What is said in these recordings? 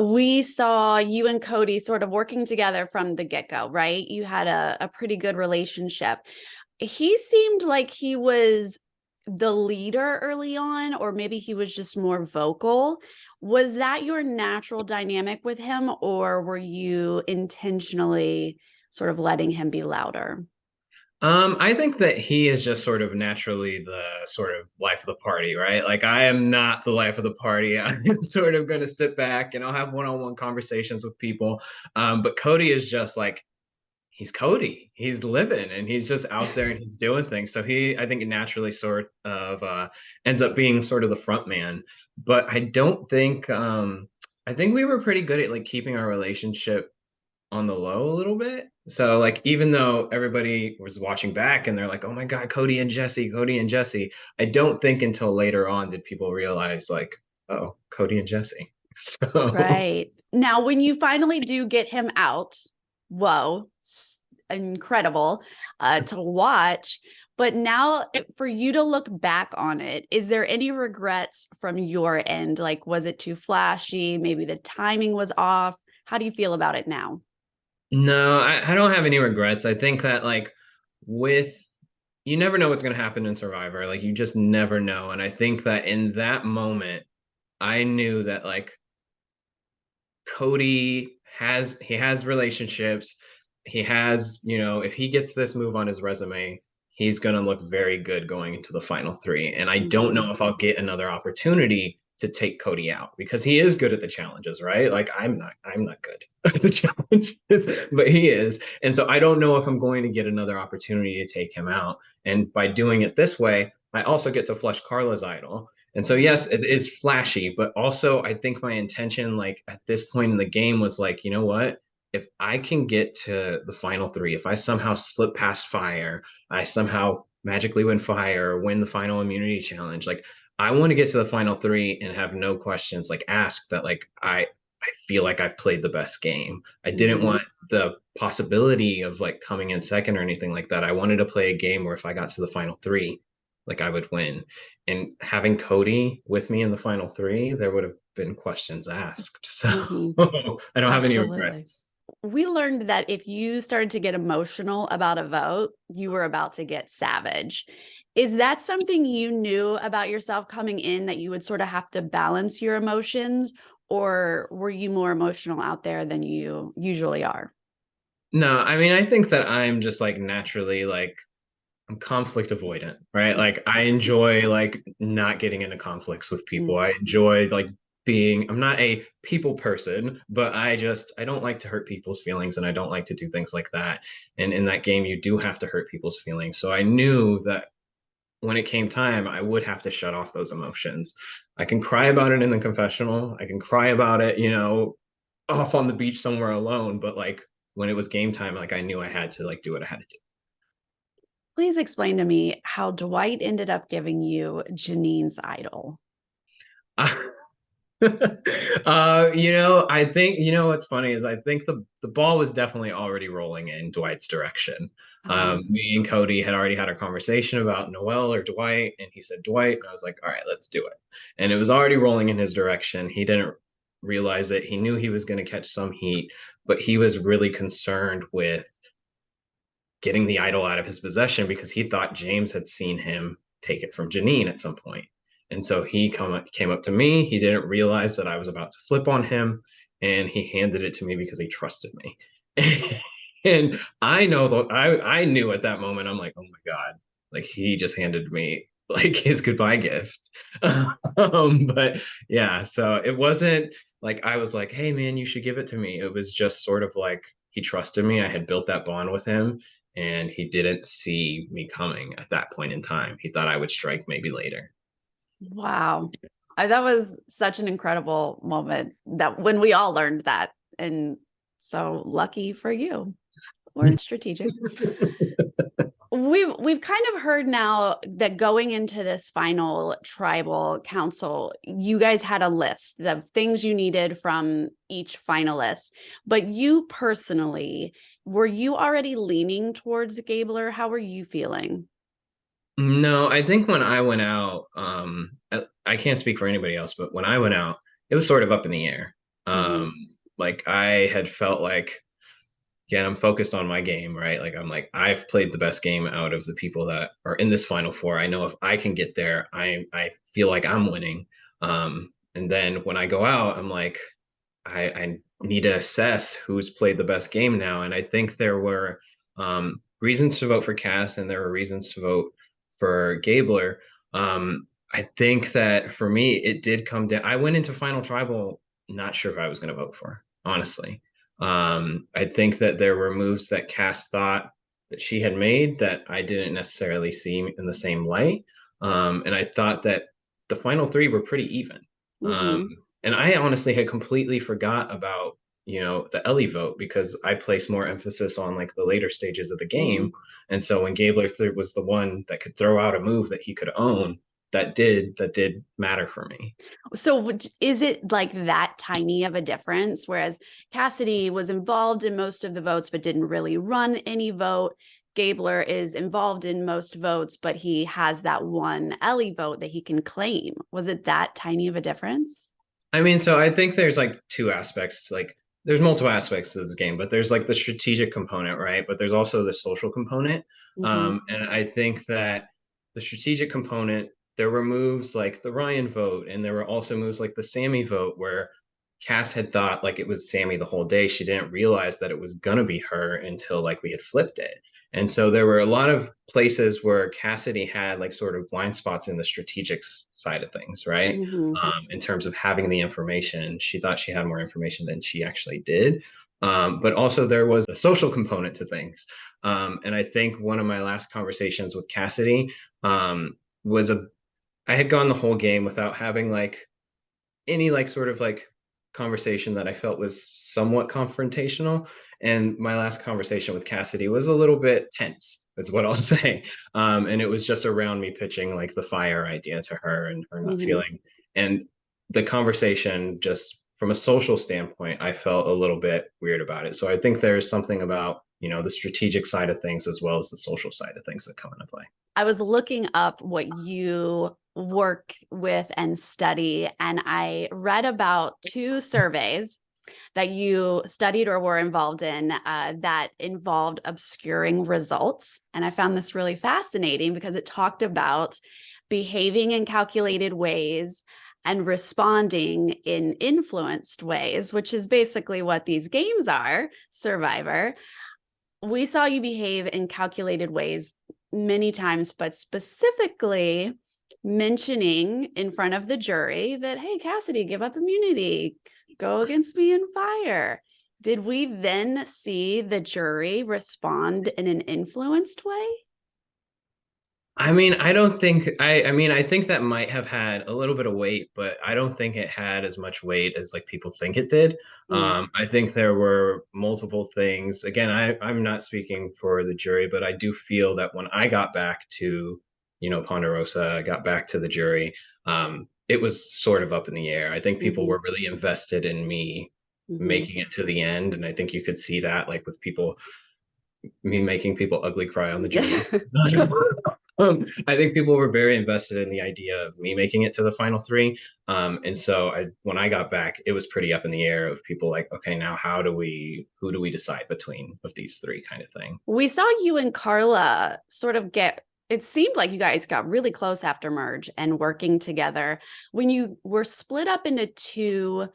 we saw you and Cody sort of working together from the get-go, right? You had a pretty good relationship. He seemed like he was the leader early on, or maybe he was just more vocal. Was that your natural dynamic with him, or were you intentionally sort of letting him be louder? I think that he is just sort of naturally the sort of life of the party, right? Like I am not the life of the party. I'm sort of going to sit back and I'll have one-on-one conversations with people. But Cody is just like he's Cody. He's living and he's just out there and he's doing things. So I think, naturally sort of ends up being sort of the front man. But I don't think I think we were pretty good at like keeping our relationship on the low a little bit. So like even though everybody was watching back and they're like, "Oh my God, Cody and Jesse," I don't think until later on did people realize like, "Oh, Cody and Jesse." So Right. Now, when you finally do get him out, whoa, incredible to watch. But now, for you to look back on it, is there any regrets from your end? Like, was it too flashy? Maybe the timing was off. How do you feel about it now? no, I don't have any regrets. I think that like with you never know what's going to happen in Survivor. Like you just never know. And I think that in that moment, I knew that like Cody has relationships. He has, if he gets this move on his resume, he's gonna look very good going into the final three. And I don't Mhm. know if I'll get another opportunity to take Cody out because he is good at the challenges, right? Like I'm not good at the challenges, but he is. And so I don't know if I'm going to get another opportunity to take him out. And by doing it this way, I also get to flush Carla's idol. And so, yes, Mhm. it is flashy, but also I think my intention, like at this point in the game, was like, you know what? If I can get to the final three, if I somehow slip past fire, I somehow magically win fire or win the final immunity challenge, like I want to get to the final three and have no questions, like ask that, like I feel like I've played the best game. I didn't Mhm. want the possibility of like coming in second or anything like that. I wanted to play a game where if I got to the final three, like I would win. And having Cody with me in the final three, there would have been questions asked. So Mhm. I don't have any Absolutely. regrets. We learned that if you started to get emotional about a vote, you were about to get savage. Is that something you knew about yourself coming in, that you would sort of have to balance your emotions, or were you more emotional out there than you usually are? No, I mean, I think that I'm just like naturally like I'm conflict avoidant, right? Like I enjoy like not getting into conflicts with people. I enjoy like I'm not a people person, but I don't like to hurt people's feelings and I don't like to do things like that. And in that game, you do have to hurt people's feelings. So I knew that when it came time, I would have to shut off those emotions. I can cry about it in the confessional. I can cry about it, off on the beach somewhere alone. But like when it was game time, like I knew I had to like do what I had to Please explain to me how Dwight ended up giving you Janine's idol. do. I think what's funny is I think the ball was definitely already rolling in Dwight's direction. Uh-huh. Me and Cody had already had a conversation about Noel or Dwight, and he said Dwight, and I was like, all right, let's do it. And it was already rolling in his direction. He didn't realize it. He knew he was going to catch some heat, but he was really concerned with getting the idol out of his possession because he thought James had seen him take it from Janine at some point. And so came up to me. He didn't realize that I was about to flip on him, and he handed it to me because he trusted me. And I know that I knew at that moment, I'm like, oh my God, like he just handed me like his goodbye gift. But yeah, so it wasn't like I was like, hey man, you should give it to me. It was just sort of like he trusted me. I had built that bond with him and he didn't see me coming at that point in time. He thought I would strike maybe later. Wow. That was such an incredible moment, that when we all learned that. And so lucky for you. Or strategic. We've kind of heard now that going into this final tribal council, you guys had a list of things you needed from each finalist. But you personally, were you already leaning towards Gabler? How were you feeling? No, I think when I went out, I can't speak for anybody else, but when I went out, it was sort of up in the air. Mm-hmm. Um, like I had felt like, again, I'm focused on my game, right? Like I'm like, I've played the best game out of the people that are in this final four. I know if I can get there, I feel like I'm winning. And then when I go out, I'm like, I need to assess who's played the best game now. And I think there were reasons to vote for Cass and there were reasons to vote for Gabler. I think that for me, it did come down. I went into Final Tribal not sure if I was going to vote for, honestly. I think that there were moves that Cass thought that she had made that I didn't necessarily see in the same light. And I thought that the final three were pretty even. Um, Mm-hmm. and I honestly had completely forgot about, the Ellie vote because I place more emphasis on like the later stages of the Mm-hmm. game. And so when Gabler was the one that could throw out a move that he could own, that did matter for me. So is it like that tiny of a difference? Whereas Cassidy was involved in most of the votes, but didn't really run any vote. Gabler is involved in most votes, but he has that one Ellie vote that he can claim. Was it that tiny of a difference? I mean, so I think there's like two aspects. Like, there's multiple aspects to this game, but there's like the strategic component, right? But there's also the social component. Mm-hmm. And I think that the strategic component, there were moves like the Ryan vote, and there were also moves like the Sammy vote, where Cass had thought like it was Sammy the whole day. She didn't realize that it was gonna be her until like we had flipped it. And so there were a lot of places where Cassidy had like sort of blind spots in the strategic side of things, right? Mm-hmm. In terms of having the information. She thought she had more information than she actually did. But also, there was a social component to things. And I think one of my last conversations with Cassidy was I had gone the whole game without having like any like sort of like conversation that I felt was somewhat confrontational. And my last conversation with Cassidy was a little bit tense, is what I'll say. And it was just around me pitching like the fire idea to her and her not Mm-hmm. feeling. And the conversation, just from a social standpoint, I felt a little bit weird about it. So I think there's something about, the strategic side of things as well as the social side of things that come into play. I was looking up what you work with and study, and I read about two surveys that you studied or were involved in that involved obscuring results. And I found this really fascinating because it talked about behaving in calculated ways and responding in influenced ways, which is basically what these games are, Survivor. We saw you behave in calculated ways many times, but specifically mentioning in front of the jury that, hey, Cassidy, give up immunity, go against me in fire. Did we then see the jury respond in an influenced way? I mean, I don't think I mean, I think that might have had a little bit of weight, but I don't think it had as much weight as like people think it did. Mm, I think there were multiple things. Again, I'm not speaking for the jury, but I do feel that when I got back to, Ponderosa, I got back to the jury, it was sort of up in the air. I think people mhm, were really invested in me mhm. making it to the end, and I think you could see that like with people me making people ugly cry on the jury. I think people were very invested in the idea of me making it to the final three. And so when I got back, it was pretty up in the air of people like, okay, now who do we decide between of these three kind of thing? We saw you and Carla sort of it seemed like you guys got really close after merge and working together. When you were split up into two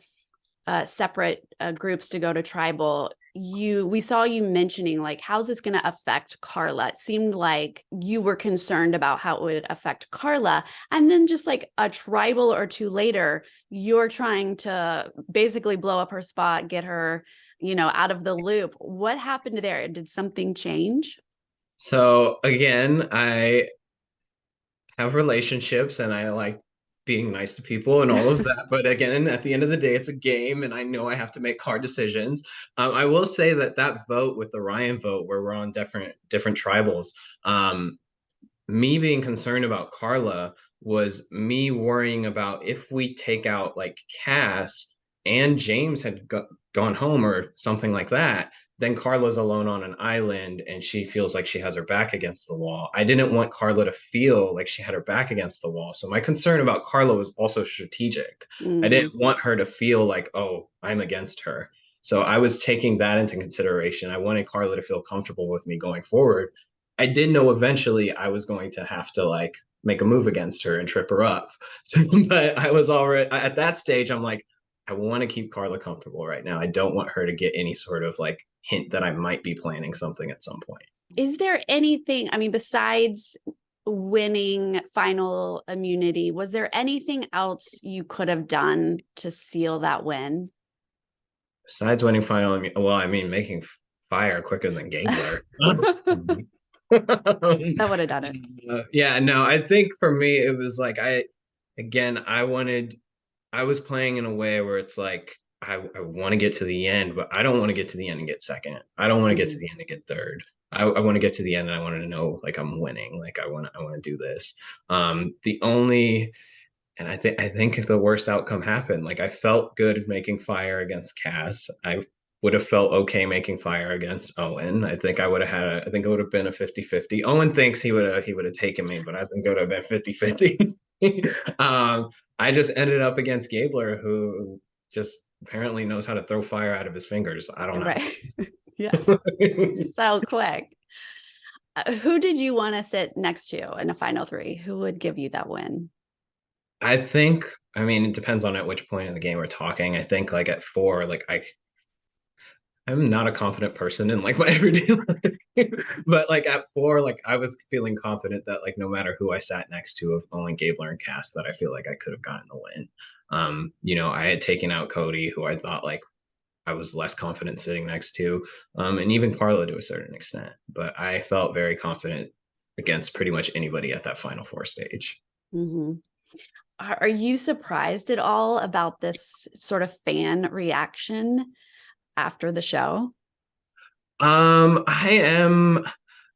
separate groups to go to tribal, we saw you mentioning like, how's this going to affect Carla? It seemed like you were concerned about how it would affect Carla, and then just like a tribal or two later, you're trying to basically blow up her spot, get her, out of the loop. What happened there? Did something change? So again, I have relationships and I like being nice to people and all of that. But again, at the end of the day, it's a game and I know I have to make hard decisions. I will say that that vote with the Ryan vote, where we're on different tribals, um, me being concerned about Carla was me worrying about if we take out like Cass and James had gone home or something like that, then Carla's alone on an island and she feels like she has her back against the wall. I didn't want Carla to feel like she had her back against the wall. So my concern about Carla was also strategic. I Mm. didn't want her to feel like, oh, I'm against her. So I was taking that into consideration. I wanted Carla to feel comfortable with me going forward. I did know eventually I was going to have to like make a move against her and trip her up. So, but I was already at that stage. I'm like, I want to keep Carla comfortable right now. I don't want her to get any sort of like hint that I might be planning something at some point. Is there anything, I mean, besides winning final immunity, was there anything else you could have done to seal that win? Besides winning final, well, I mean, making fire quicker than Gabler. That would have done it. Yeah, no, I think for me, it was like, again, I was playing in a way where it's like, I want to get to the end, but I don't want to get to the end and get second. I don't want to get to Mhm. the end and get third. I want to get to the end and I want to know like I'm winning. Like I want to do this. The only and I think if the worst outcome happened, like I felt good making fire against Cass. I would have felt okay making fire against Owen. I think I think it would have been a 50-50. Owen thinks he would have taken me, but I think it would have been 50-50. I just ended up against Gabler, who just apparently knows how to throw fire out of his fingers. I don't Right. Yes. know. So quick. Who did you want to sit next to in a final three? Who would give you that win? I think, I mean, it depends on at which point in the game we're talking. I think like at 4, like I'm not a confident person in like my everyday life. But like at 4, like I was feeling confident that like no matter who I sat next to of Owen Gabler and Cass, that I feel like I could have gotten the win. I had taken out Cody, who I thought like I was less confident sitting next to, and even Carla to a certain extent. But I felt very confident against pretty much anybody at that Final Four stage. Mm-hmm. Are you surprised at all about this sort of fan reaction after the show? Um, I am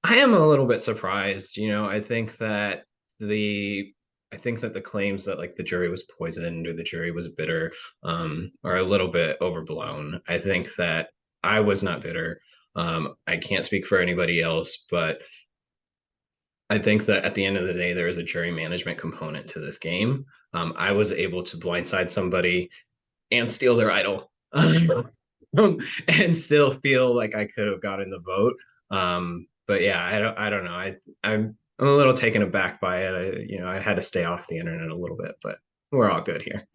I am a little bit surprised. The I think that the claims that like the jury was poisoned or the jury was bitter are a little bit overblown. I think that I was not bitter. I can't speak for anybody else, but I think that at the end of the day, there is a jury management component to this game. I was able to blindside somebody and steal their idol. And still feel like I could have gotten the vote. But yeah, I don't know. I'm a little taken aback by it. I had to stay off the internet a little bit, but we're all good here.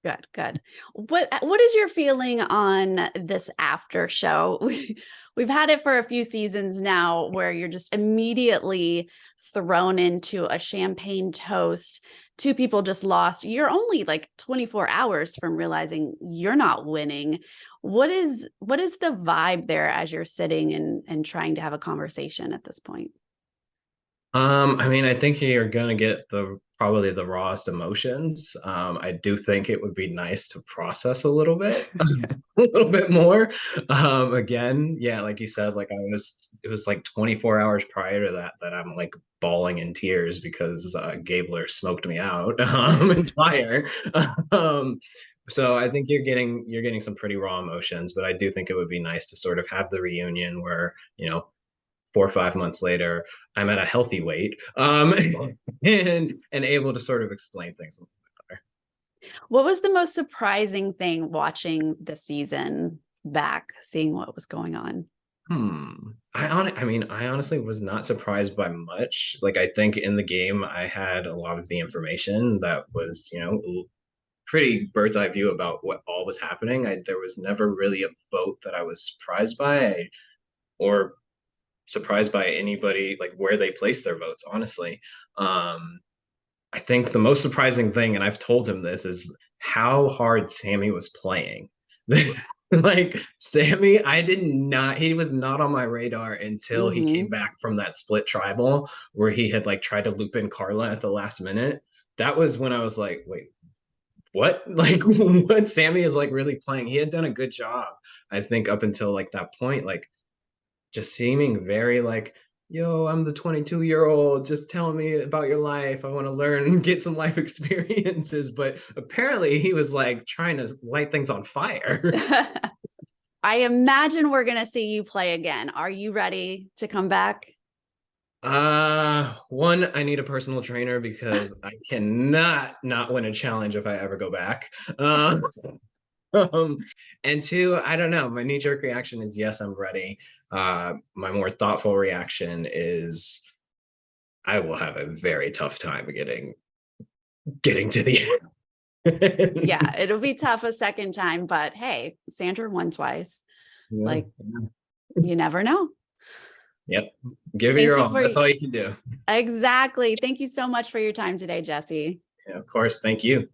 Good, good. What is your feeling on this after show? We've had it for a few seasons now where you're just immediately thrown into a champagne toast. Two people just lost. You're only like 24 hours from realizing you're not winning. What is the vibe there as you're sitting and trying to have a conversation at this point? I mean, I think you're gonna get the probably the rawest emotions. I do think it would be nice to process a little bit, a little bit more. Again, yeah, like you said, like it was like 24 hours prior to that I'm like bawling in tears because Gabler smoked me out and fire. Um, so I think you're getting some pretty raw emotions, but I do think it would be nice to sort of have the reunion where 4 or 5 months later, I'm at a healthy weight, and able to sort of explain things a little bit better. What was the most surprising thing watching the season back, seeing what was going on? I honestly was not surprised by much. Like I think in the game, I had a lot of the information that was, pretty bird's eye view about what all was happening. There was never really a vote that I was surprised by, or surprised by anybody like where they placed their votes. Honestly, um, I think the most surprising thing, and I've told him this, is how hard Sammy was playing. Like Sammy, he was not on my radar until he came Mm-hmm. back from that split tribal where he had like tried to loop in Carla at the last minute. That was when I was like, wait, what? Like what Sammy is like really playing. He had done a good job, I think, up until like that point. Like just seeming very like, yo, I'm the 22-year-old, just tell me about your life. I want to learn and get some life experiences. But apparently he was like trying to light things on fire. I imagine we're gonna see you play again. Are you ready to come back? One, I need a personal trainer because I cannot not win a challenge if I ever go back. Um, and two, I don't know. My knee-jerk reaction is yes, I'm ready. My more thoughtful reaction is I will have a very tough time getting to the Yeah, end. it'll be tough a second time, but hey, Sandra won twice. Yeah. Like, you never know. Yep. Give it Thank your you all. for That's all you can do. exactly. Thank you so much for your time today, Jesse. Yeah, of course. Thank you.